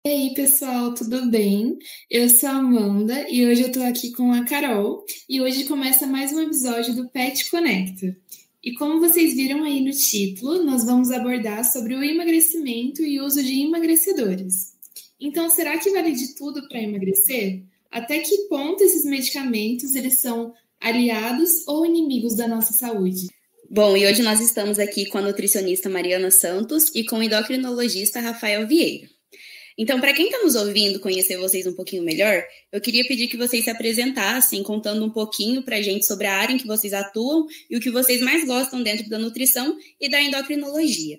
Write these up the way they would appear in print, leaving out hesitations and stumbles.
E aí, pessoal, tudo bem? Eu sou a Amanda e hoje eu tô aqui com a Carol e hoje começa mais um episódio do Pet Conecta. E como vocês viram aí no título, nós vamos abordar sobre o emagrecimento e uso de emagrecedores. Então, será que vale de tudo para emagrecer? Até que ponto esses medicamentos eles são aliados ou inimigos da nossa saúde? Bom, e hoje nós estamos aqui com a nutricionista Mariana Santos e com o endocrinologista Rafael Vieira. Então, para quem está nos ouvindo conhecer vocês um pouquinho melhor, eu queria pedir que vocês se apresentassem, contando um pouquinho para a gente sobre a área em que vocês atuam e o que vocês mais gostam dentro da nutrição e da endocrinologia.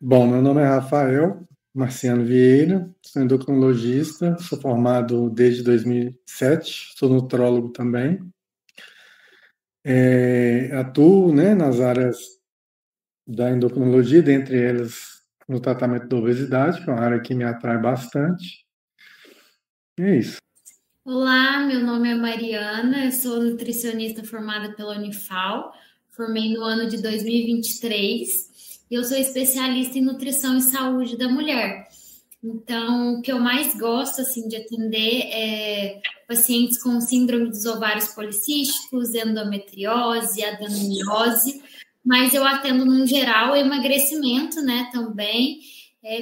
Bom, meu nome é Rafael Marciano Vieira, sou endocrinologista, sou formado desde 2007, sou nutrólogo também. Atuo, nas áreas da endocrinologia, dentre elas no tratamento da obesidade, que é uma área que me atrai bastante. E é isso. Olá, meu nome é Mariana, eu sou nutricionista formada pela Unifal, formei no ano de 2023 e eu sou especialista em nutrição e saúde da mulher. Então, o que eu mais gosto assim, de atender é pacientes com síndrome dos ovários policísticos, endometriose, adenomiose, mas eu atendo, no geral, emagrecimento, também,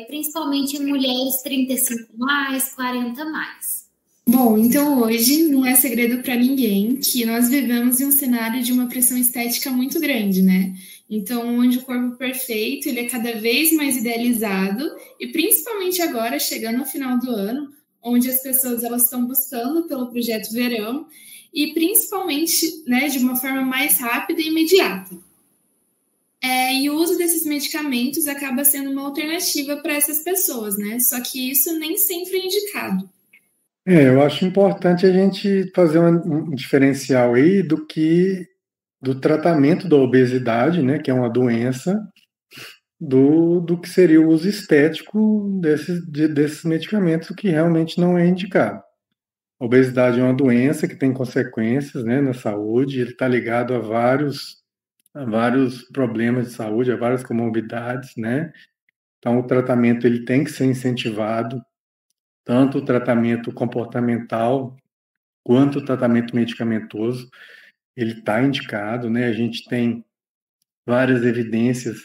principalmente em mulheres 35 mais, 40 mais. Bom, então hoje não é segredo para ninguém que nós vivemos em um cenário de uma pressão estética muito grande, né? Então, onde o corpo perfeito ele é cada vez mais idealizado e principalmente agora, chegando no final do ano, onde as pessoas elas estão buscando pelo projeto verão e principalmente, de uma forma mais rápida e imediata. E o uso desses medicamentos acaba sendo uma alternativa para essas pessoas, né? Só que isso nem sempre é indicado. Eu acho importante a gente fazer um diferencial aí do tratamento da obesidade, que é uma doença, do que seria o uso estético desses medicamentos, que realmente não é indicado. A obesidade é uma doença que tem consequências, na saúde, ele está ligado a vários problemas de saúde, a várias comorbidades, Então, o tratamento ele tem que ser incentivado, tanto o tratamento comportamental quanto o tratamento medicamentoso, ele está indicado, A gente tem várias evidências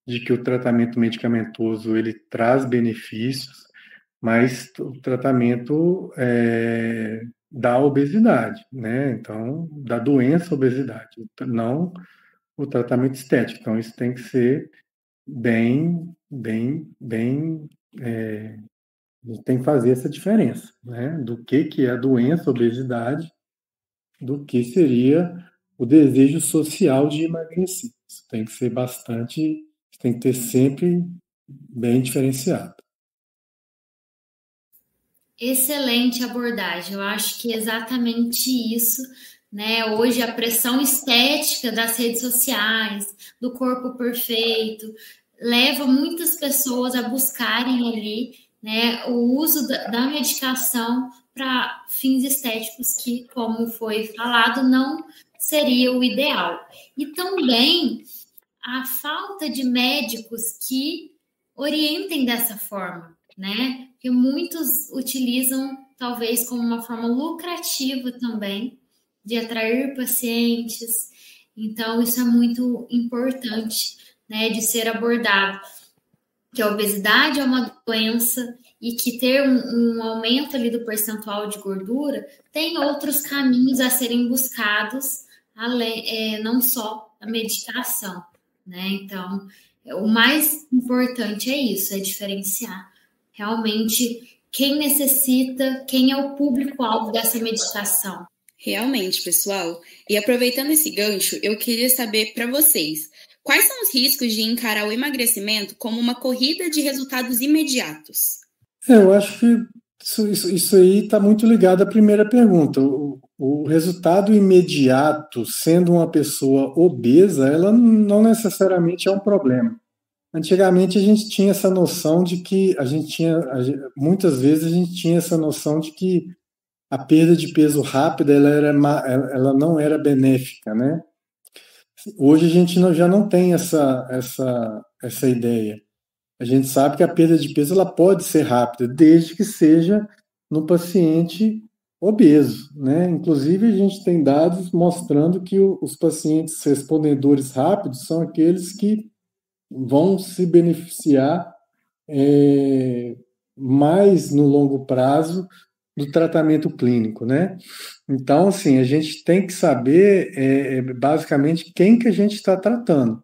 de que o tratamento medicamentoso ele traz benefícios, mas o tratamento da obesidade, Então, da doença obesidade, não o tratamento estético. Então, isso tem que ser bem, a gente tem que fazer essa diferença, do que é a doença, a obesidade, do que seria o desejo social de emagrecer. Isso tem que ser tem que ter sempre bem diferenciado. Excelente abordagem, eu acho que é exatamente isso, Hoje a pressão estética das redes sociais, do corpo perfeito, leva muitas pessoas a buscarem ali, o uso da medicação para fins estéticos que, como foi falado, não seria o ideal. E também a falta de médicos que orientem dessa forma, que muitos utilizam talvez como uma forma lucrativa também de atrair pacientes. Então, isso é muito importante, de ser abordado, que a obesidade é uma doença e que ter um aumento ali do percentual de gordura tem outros caminhos a serem buscados, além, não só a medicação, Então, o mais importante é isso, é diferenciar realmente quem necessita, quem é o público-alvo dessa medicação. Realmente, pessoal. E aproveitando esse gancho, eu queria saber para vocês, quais são os riscos de encarar o emagrecimento como uma corrida de resultados imediatos? Eu acho que isso aí está muito ligado à primeira pergunta. O resultado imediato, sendo uma pessoa obesa, ela não necessariamente é um problema. Antigamente a gente tinha essa noção de que muitas vezes a gente tinha essa noção de que a perda de peso rápida ela não era benéfica, Hoje a gente já não tem essa ideia. A gente sabe que a perda de peso ela pode ser rápida, desde que seja no paciente obeso, né? Inclusive, a gente tem dados mostrando que os pacientes respondedores rápidos são aqueles que vão se beneficiar mais no longo prazo do tratamento clínico, né? Então, assim, a gente tem que saber basicamente quem que a gente está tratando.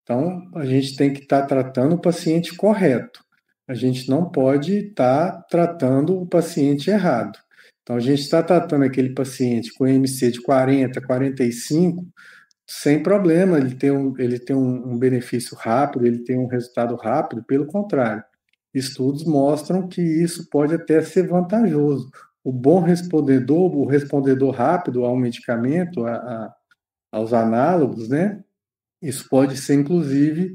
Então, a gente tem que estar tratando o paciente correto. A gente não pode estar tratando o paciente errado. Então, a gente está tratando aquele paciente com IMC de 40, 45, sem problema, ele tem um benefício rápido, ele tem um resultado rápido, pelo contrário. Estudos mostram que isso pode até ser vantajoso. O bom respondedor, o respondedor rápido ao medicamento, aos análogos, né? Isso pode ser, inclusive,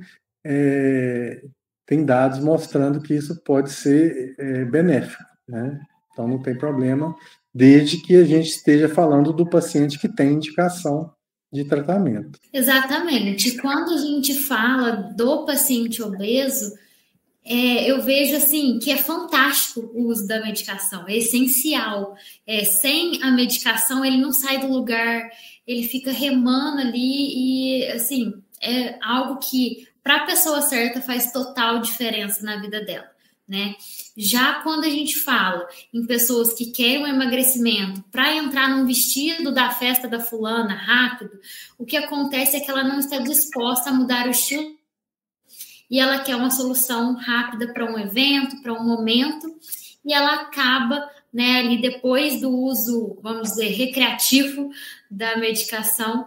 tem dados mostrando que isso pode ser benéfico, né? Então, não tem problema, desde que a gente esteja falando do paciente que tem indicação de tratamento. Exatamente. Quando a gente fala do paciente obeso, eu vejo assim que é fantástico o uso da medicação, é essencial. Sem a medicação, ele não sai do lugar, ele fica remando ali e assim, é algo que para a pessoa certa faz total diferença na vida dela, né? Já quando a gente fala em pessoas que querem um emagrecimento para entrar num vestido da festa da fulana rápido, o que acontece é que ela não está disposta a mudar o estilo e ela quer uma solução rápida para um evento, para um momento, e ela acaba, né, ali depois do uso, vamos dizer, recreativo da medicação,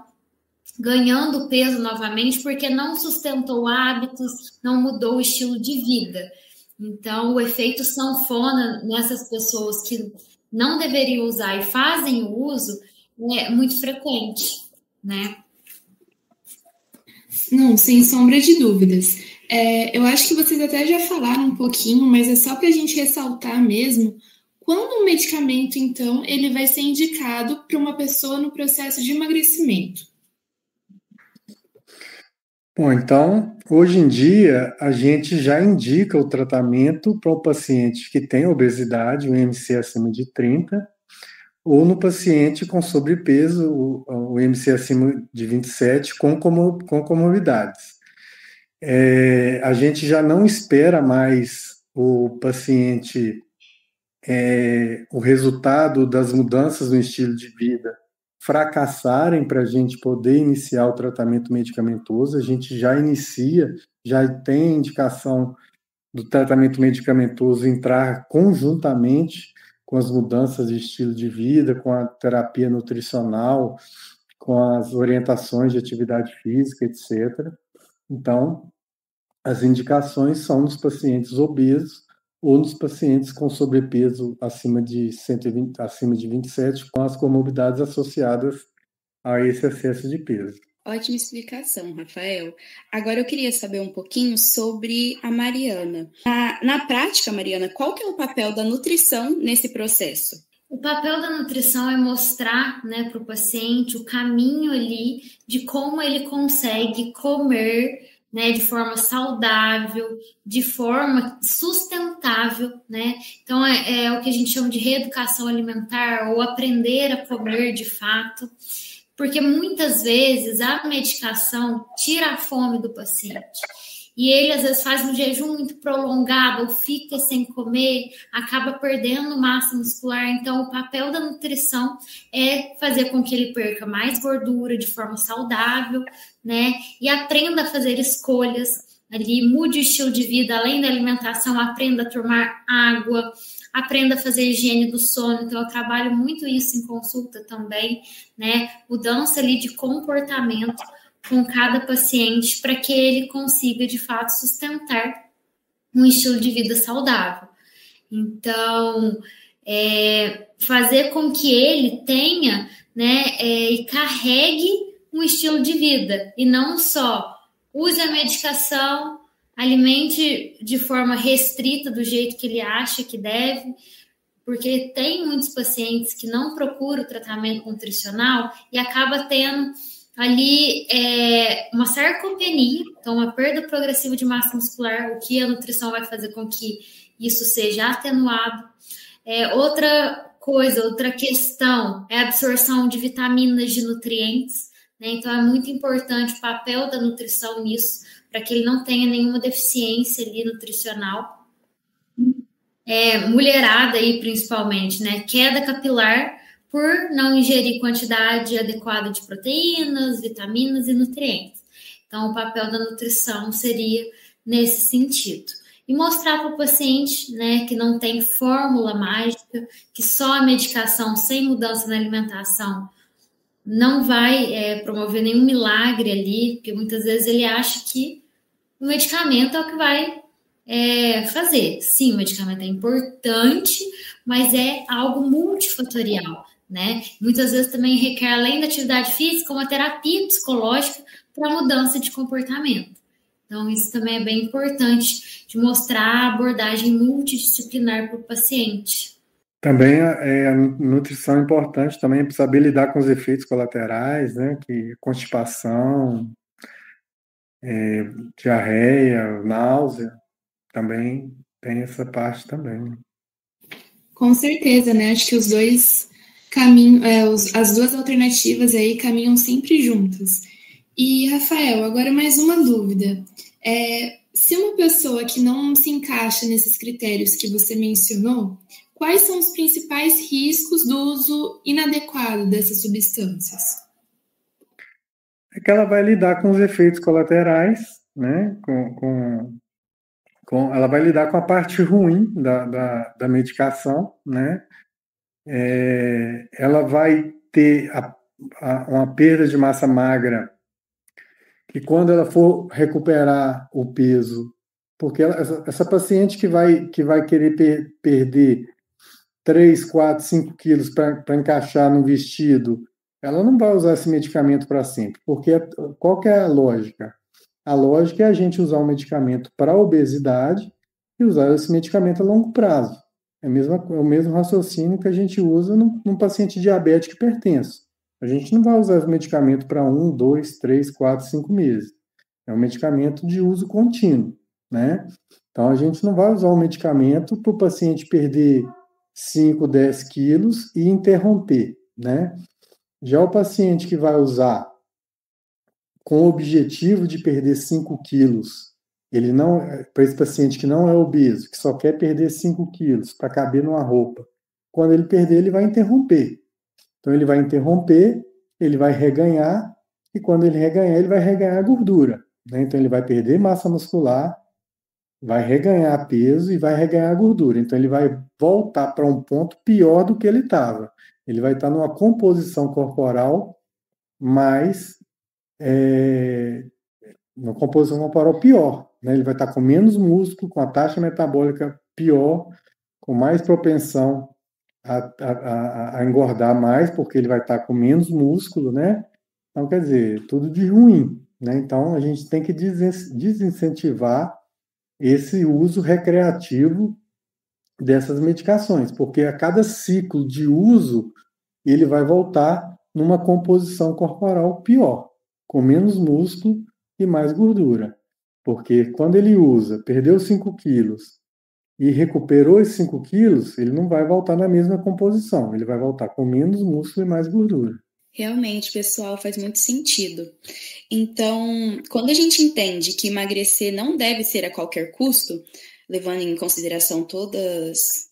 ganhando peso novamente, porque não sustentou hábitos, não mudou o estilo de vida. Então, o efeito sanfona nessas pessoas que não deveriam usar e fazem o uso é muito frequente, né? Não, sem sombra de dúvidas. Eu acho que vocês até já falaram um pouquinho, mas é só para a gente ressaltar mesmo, quando um medicamento, então, ele vai ser indicado para uma pessoa no processo de emagrecimento? Bom, então, hoje em dia, a gente já indica o tratamento para o paciente que tem obesidade, um IMC acima de 30, ou no paciente com sobrepeso, o IMC acima de 27, com comorbidades. A gente já não espera mais o paciente, o resultado das mudanças no estilo de vida fracassarem para a gente poder iniciar o tratamento medicamentoso. A gente já inicia, já tem indicação do tratamento medicamentoso entrar conjuntamente com as mudanças de estilo de vida, com a terapia nutricional, com as orientações de atividade física, etc. Então, as indicações são nos pacientes obesos ou nos pacientes com sobrepeso acima de 120, acima de 27, com as comorbidades associadas a esse excesso de peso. Ótima explicação, Rafael. Agora eu queria saber um pouquinho sobre a Mariana. Na prática, Mariana, qual que é o papel da nutrição nesse processo? O papel da nutrição é mostrar, né, para o paciente o caminho ali de como ele consegue comer, né, de forma saudável, de forma sustentável, né? Então é o que a gente chama de reeducação alimentar ou aprender a comer de fato, porque muitas vezes a medicação tira a fome do paciente. E ele, às vezes, faz um jejum muito prolongado ou fica sem comer, acaba perdendo massa muscular. Então, o papel da nutrição é fazer com que ele perca mais gordura de forma saudável, né? E aprenda a fazer escolhas ali, mude o estilo de vida, além da alimentação, aprenda a tomar água, aprenda a fazer higiene do sono. Então, eu trabalho muito isso em consulta também, né? Mudança ali de comportamento com cada paciente para que ele consiga, de fato, sustentar um estilo de vida saudável. Então, fazer com que ele tenha, né, e carregue um estilo de vida, e não só use a medicação, alimente de forma restrita, do jeito que ele acha que deve, porque tem muitos pacientes que não procuram tratamento nutricional e acaba tendo ali uma sarcopenia, então uma perda progressiva de massa muscular, o que a nutrição vai fazer com que isso seja atenuado. Outra questão é a absorção de vitaminas, de nutrientes, né? Então é muito importante o papel da nutrição nisso, para que ele não tenha nenhuma deficiência ali nutricional. Mulherada aí, principalmente, né? Queda capilar por não ingerir quantidade adequada de proteínas, vitaminas e nutrientes. Então, o papel da nutrição seria nesse sentido. E mostrar para o paciente, né, que não tem fórmula mágica, que só a medicação sem mudança na alimentação não vai promover nenhum milagre ali, porque muitas vezes ele acha que o medicamento é o que vai fazer. Sim, o medicamento é importante, mas é algo multifatorial, né? Muitas vezes também requer, além da atividade física, uma terapia psicológica para mudança de comportamento. Então, isso também é bem importante de mostrar a abordagem multidisciplinar para o paciente. Também a nutrição é importante, também para saber lidar com os efeitos colaterais, né? Que constipação, diarreia, náusea, também tem essa parte também. Com certeza, né? Acho que os dois caminhos, as duas alternativas aí caminham sempre juntas. E, Rafael, agora mais uma dúvida. Se uma pessoa que não se encaixa nesses critérios que você mencionou, quais são os principais riscos do uso inadequado dessas substâncias? É que ela vai lidar com os efeitos colaterais, né? Ela vai lidar com a parte ruim da medicação, né? Ela vai ter uma perda de massa magra, que quando ela for recuperar o peso, porque essa paciente que vai querer perder 3, 4, 5 quilos para encaixar no vestido, ela não vai usar esse medicamento para sempre, porque qual que é a lógica? A lógica é a gente usar um medicamento para obesidade e usar esse medicamento a longo prazo. É o mesmo raciocínio que a gente usa num paciente diabético hipertenso. A gente não vai usar esse medicamento para 1, 2, 3, 4, 5 meses. É um medicamento de uso contínuo, né? Então, a gente não vai usar um medicamento para o paciente perder 5, 10 quilos e interromper, né? Já o paciente que vai usar com o objetivo de perder 5 quilos, para esse paciente que não é obeso, que só quer perder 5 quilos para caber numa roupa, quando ele perder, ele vai interromper. Então, ele vai interromper, ele vai reganhar, e quando ele reganhar, ele vai reganhar gordura, né? Então, ele vai perder massa muscular, vai reganhar peso e vai reganhar gordura. Então, ele vai voltar para um ponto pior do que ele estava. Ele vai estar numa composição corporal uma composição corporal pior, né? Ele vai estar com menos músculo, com a taxa metabólica pior, com mais propensão a engordar mais, porque ele vai estar com menos músculo, né? Então, quer dizer, tudo de ruim, né? Então, a gente tem que desincentivar esse uso recreativo dessas medicações, porque a cada ciclo de uso, ele vai voltar numa composição corporal pior, com menos músculo e mais gordura. Porque quando ele usa, perdeu 5 quilos e recuperou esses 5 quilos, ele não vai voltar na mesma composição, ele vai voltar com menos músculo e mais gordura. Realmente, pessoal, faz muito sentido. Então, quando a gente entende que emagrecer não deve ser a qualquer custo, levando em consideração todos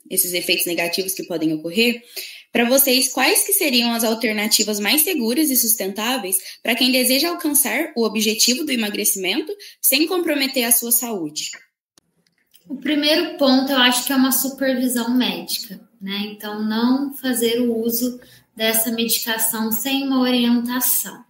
esses efeitos negativos que podem ocorrer, para vocês, quais que seriam as alternativas mais seguras e sustentáveis para quem deseja alcançar o objetivo do emagrecimento sem comprometer a sua saúde? O primeiro ponto, eu acho que é uma supervisão médica, né? Então, não fazer o uso dessa medicação sem uma orientação.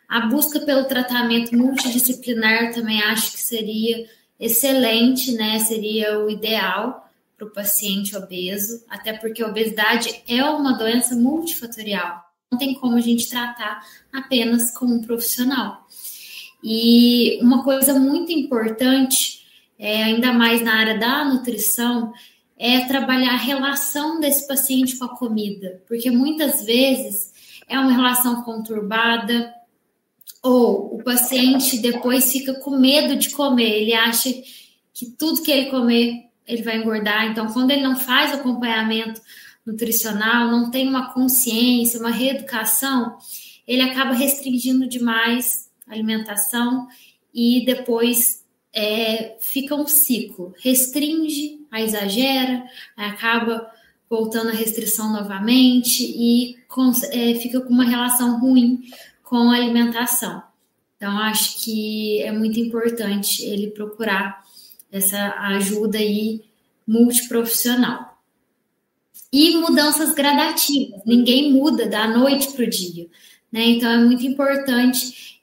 A busca pelo tratamento multidisciplinar também acho que seria excelente, né? Seria o ideal para o paciente obeso, até porque a obesidade é uma doença multifatorial. Não tem como a gente tratar apenas com um profissional. E uma coisa muito importante, ainda mais na área da nutrição, é trabalhar a relação desse paciente com a comida, porque muitas vezes é uma relação conturbada, ou o paciente depois fica com medo de comer, ele acha que tudo que ele comer, ele vai engordar. Então, quando ele não faz acompanhamento nutricional, não tem uma consciência, uma reeducação, ele acaba restringindo demais a alimentação e depois fica um ciclo. Restringe, aí exagera, aí acaba voltando à restrição novamente e fica com uma relação ruim com a alimentação. Então, acho que é muito importante ele procurar essa ajuda aí multiprofissional. E mudanças gradativas. Ninguém muda da noite para o dia, né? Então, é muito importante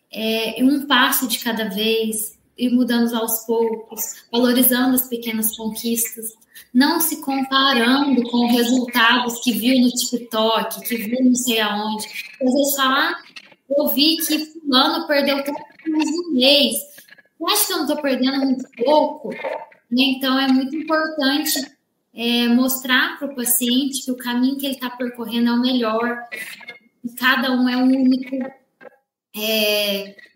um passo de cada vez, ir mudando aos poucos, valorizando as pequenas conquistas, não se comparando com resultados que viu no TikTok, que viu não sei aonde. Às vezes fala, eu vi que fulano perdeu tanto no mês. Eu acho que eu não estou perdendo muito pouco? Então, é muito importante mostrar para o paciente que o caminho que ele está percorrendo é o melhor, que cada um é único.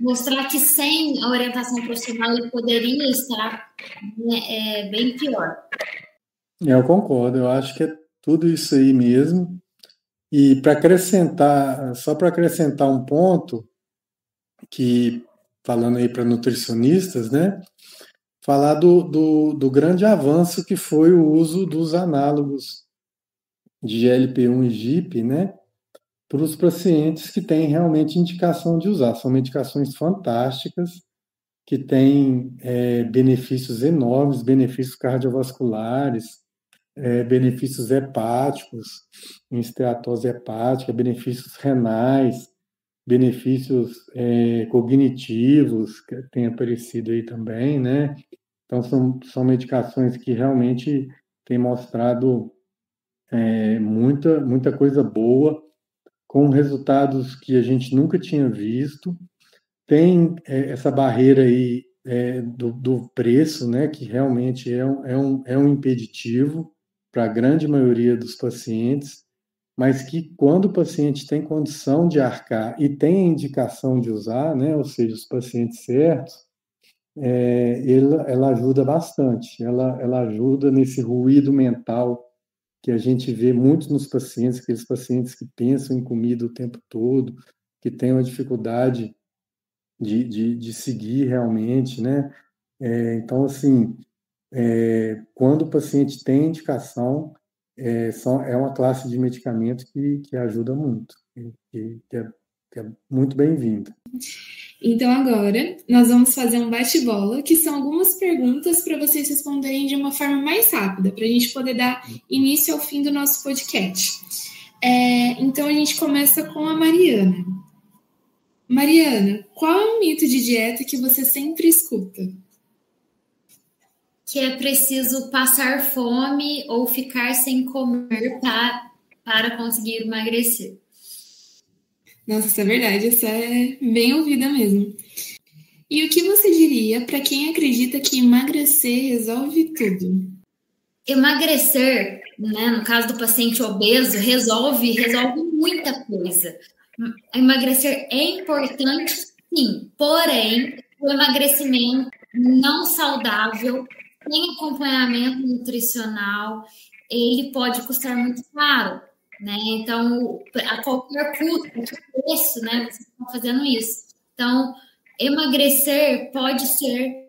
Mostrar que sem a orientação profissional ele poderia estar bem pior. Eu concordo, eu acho que é tudo isso aí mesmo. E para acrescentar, só para acrescentar um ponto, que falando aí para nutricionistas, né? Falar do grande avanço que foi o uso dos análogos de GLP-1 e GIP, né? Para os pacientes que têm realmente indicação de usar. São medicações fantásticas, que têm benefícios enormes, benefícios cardiovasculares, benefícios hepáticos, em esteatose hepática, benefícios renais, benefícios cognitivos, que tem aparecido aí também, né? Então, são medicações que realmente têm mostrado muita coisa boa, com resultados que a gente nunca tinha visto. Tem essa barreira aí do preço, né, que realmente é um impeditivo para a grande maioria dos pacientes, mas que quando o paciente tem condição de arcar e tem a indicação de usar, né, ou seja, os pacientes certos, ela ajuda bastante, ela ajuda nesse ruído mental que a gente vê muito nos pacientes, aqueles pacientes que pensam em comida o tempo todo, que têm uma dificuldade de seguir realmente, né? Então, assim, quando o paciente tem indicação, é uma classe de medicamento que ajuda muito, que é muito bem-vinda. Então, agora, nós vamos fazer um bate-bola, que são algumas perguntas para vocês responderem de uma forma mais rápida, para a gente poder dar início ao fim do nosso podcast. Então, a gente começa com a Mariana. Mariana, qual é o mito de dieta que você sempre escuta? Que é preciso passar fome ou ficar sem comer para conseguir emagrecer. Nossa, isso é verdade, essa é bem ouvida mesmo. E o que você diria para quem acredita que emagrecer resolve tudo? Emagrecer, né, no caso do paciente obeso, resolve muita coisa. Emagrecer é importante, sim, porém, o emagrecimento não saudável, sem acompanhamento nutricional, ele pode custar muito caro, né? Então, a qualquer custo, preço, né, você está fazendo isso. Então, emagrecer pode ser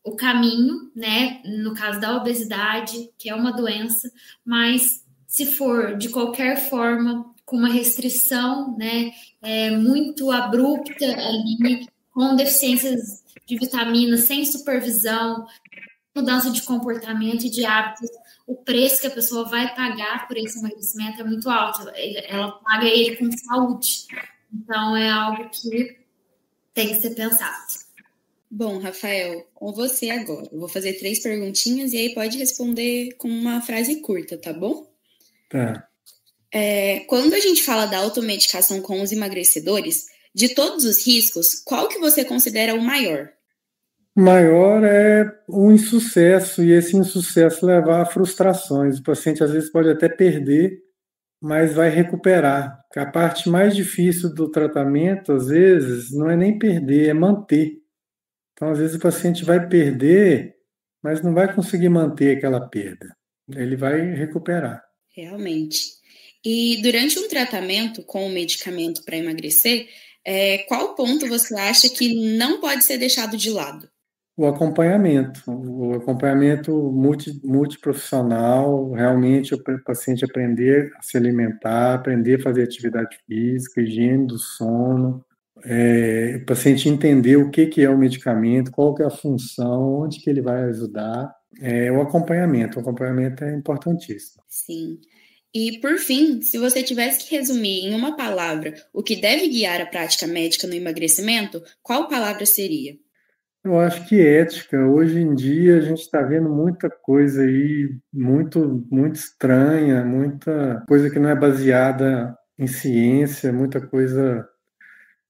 o caminho, né, no caso da obesidade, que é uma doença, mas se for de qualquer forma, com uma restrição, né, muito abrupta ali, com deficiências de vitaminas, sem supervisão, mudança de comportamento e de hábitos, o preço que a pessoa vai pagar por esse emagrecimento é muito alto. Ela paga ele com saúde. Então, é algo que tem que ser pensado. Bom, Rafael, com você agora. Eu vou fazer 3 perguntinhas e aí pode responder com uma frase curta, tá bom? Tá. Quando a gente fala da automedicação com os emagrecedores, de todos os riscos, qual que você considera o maior? O maior é o insucesso, e esse insucesso levar a frustrações. O paciente, às vezes, pode até perder mas vai recuperar. A parte mais difícil do tratamento, às vezes, não é nem perder, é manter. Então, às vezes, o paciente vai perder, mas não vai conseguir manter aquela perda. Ele vai recuperar. Realmente. E durante um tratamento com o medicamento para emagrecer, qual ponto você acha que não pode ser deixado de lado? O acompanhamento multiprofissional, realmente o paciente aprender a se alimentar, aprender a fazer atividade física, higiene do sono, o paciente entender o que é o medicamento, qual que é a função, onde que ele vai ajudar. O acompanhamento é importantíssimo. Sim. E, por fim, se você tivesse que resumir em uma palavra o que deve guiar a prática médica no emagrecimento, qual palavra seria? Eu acho que ética. Hoje em dia a gente está vendo muita coisa aí muito, muito estranha, muita coisa que não é baseada em ciência, muita coisa.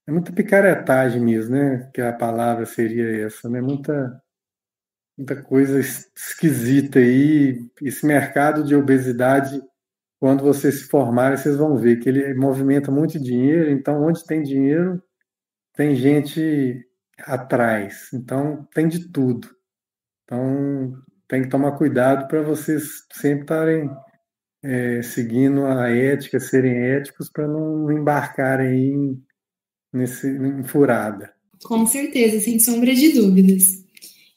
É muita picaretagem mesmo, né? Que a palavra seria essa, né? Muita coisa esquisita aí. Esse mercado de obesidade, quando vocês se formarem, vocês vão ver que ele movimenta muito dinheiro. Então, onde tem dinheiro, tem gente atrás. Então, tem de tudo. Então, tem que tomar cuidado para vocês sempre estarem seguindo a ética, serem éticos, para não embarcarem em furada. Com certeza, sem sombra de dúvidas.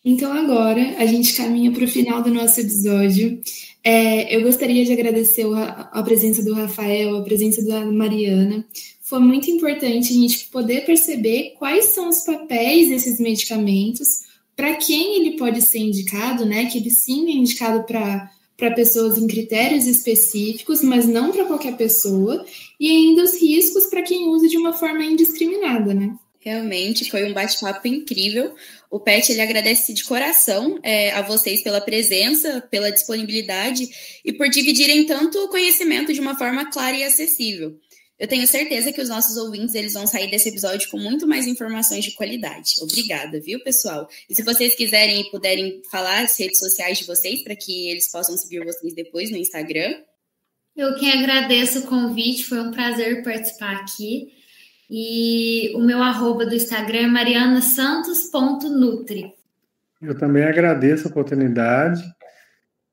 Então, agora, a gente caminha para o final do nosso episódio. Eu gostaria de agradecer a presença do Rafael, a presença da Mariana. Foi muito importante a gente poder perceber quais são os papéis desses medicamentos, para quem ele pode ser indicado, né? Que ele sim é indicado para pessoas em critérios específicos, mas não para qualquer pessoa, e ainda os riscos para quem usa de uma forma indiscriminada, né? Realmente foi um bate-papo incrível. O PET ele agradece de coração a vocês pela presença, pela disponibilidade e por dividirem tanto o conhecimento de uma forma clara e acessível. Eu tenho certeza que os nossos ouvintes eles vão sair desse episódio com muito mais informações de qualidade. Obrigada, viu, pessoal? E se vocês quiserem e puderem falar as redes sociais de vocês para que eles possam seguir vocês depois no Instagram. Eu que agradeço o convite, foi um prazer participar aqui. E o meu @ do Instagram é marianasantos.nutri. Eu também agradeço a oportunidade.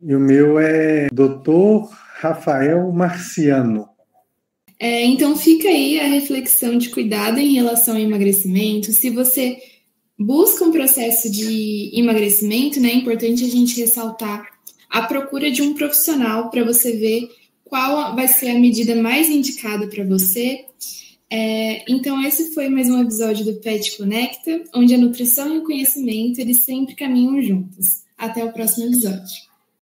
E o meu é Dr. Rafael Marciano. Então fica aí a reflexão de cuidado em relação ao emagrecimento. Se você busca um processo de emagrecimento, né, é importante a gente ressaltar a procura de um profissional para você ver qual vai ser a medida mais indicada para você. Então esse foi mais um episódio do PET Conecta, onde a nutrição e o conhecimento eles sempre caminham juntos. Até o próximo episódio.